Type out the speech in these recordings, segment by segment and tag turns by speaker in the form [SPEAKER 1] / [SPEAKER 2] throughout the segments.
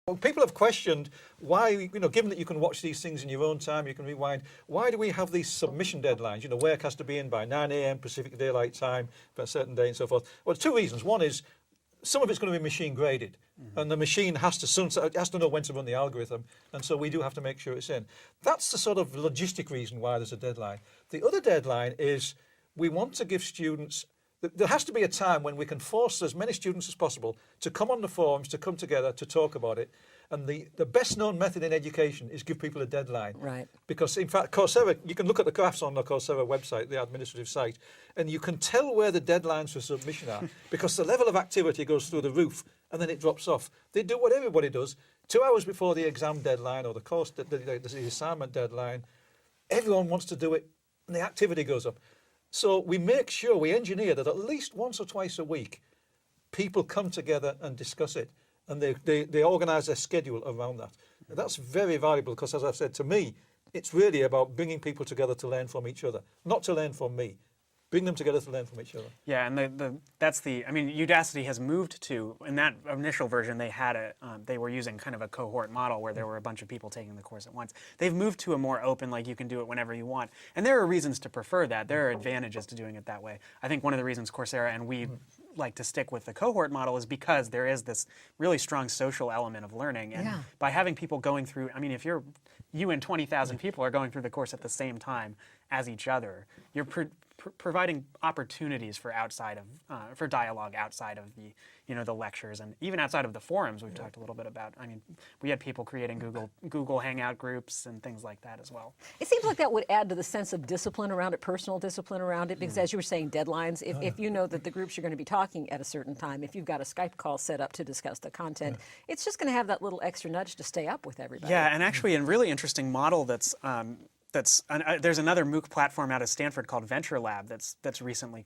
[SPEAKER 1] Well, people have questioned why, given that you can watch these things in your own time, you can rewind, why do we have these submission deadlines? Work has to be in by 9 a.m. Pacific Daylight Time for a certain day and so forth. Well, two reasons. One is some of it's going to be machine graded, and the machine has to know when to run the algorithm, and so we do have to make sure it's in. That's the sort of logistic reason why there's a deadline. The other deadline is we want to give students. There has to be a time when we can force as many students as possible to come on the forums, to come together, to talk about it. And the best known method in education is give people a deadline.
[SPEAKER 2] Right.
[SPEAKER 1] Because in fact, Coursera, you can look at the graphs on the Coursera website, the administrative site, and you can tell where the deadlines for submission are because the level of activity goes through the roof and then it drops off. They do what everybody does. 2 hours before the exam deadline or the course, the assignment deadline, everyone wants to do it and the activity goes up. So we make sure, we engineer that at least once or twice a week, people come together and discuss it, and they organise their schedule around that. And that's very valuable because, as I've said, to me, it's really about bringing people together to learn from each other, not to learn from me. Bring them together to learn from each other.
[SPEAKER 3] Yeah, and Udacity has moved to, in that initial version, they were using kind of a cohort model where there were a bunch of people taking the course at once. They've moved to a more open, like you can do it whenever you want. And there are reasons to prefer that. There are advantages to doing it that way. I think one of the reasons Coursera and we like to stick with the cohort model is because there is this really strong social element of learning. And by having people going through, if you and 20,000 people are going through the course at the same time as each other, you're providing opportunities for for dialogue outside of the lectures and even outside of the forums we've talked a little bit about. We had people creating Google Hangout groups and things like that as well.
[SPEAKER 2] It seems like that would add to the sense of discipline around it, personal discipline around it, because as you were saying, deadlines, if you know that the groups you're going to be talking at a certain time, if you've got a Skype call set up to discuss the content, it's just going to have that little extra nudge to stay up with everybody.
[SPEAKER 3] Yeah, and actually a really interesting model there's another MOOC platform out of Stanford called Venture Lab that's recently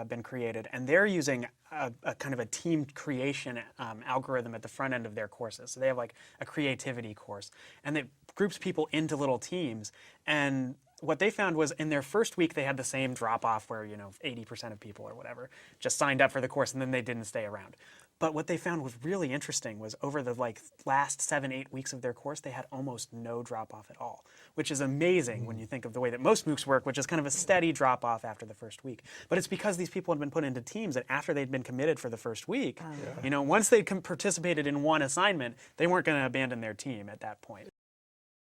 [SPEAKER 3] been created, and they're using a kind of a team creation algorithm at the front end of their courses. So they have like a creativity course, and it groups people into little teams. And what they found was in their first week they had the same drop off where 80% of people or whatever just signed up for the course and then they didn't stay around. But what they found was really interesting was over the last 7-8 weeks of their course, they had almost no drop-off at all, which is amazing when you think of the way that most MOOCs work, which is kind of a steady drop-off after the first week. But it's because these people had been put into teams, and after they'd been committed for the first week, once they'd participated in one assignment, they weren't going to abandon their team at that point.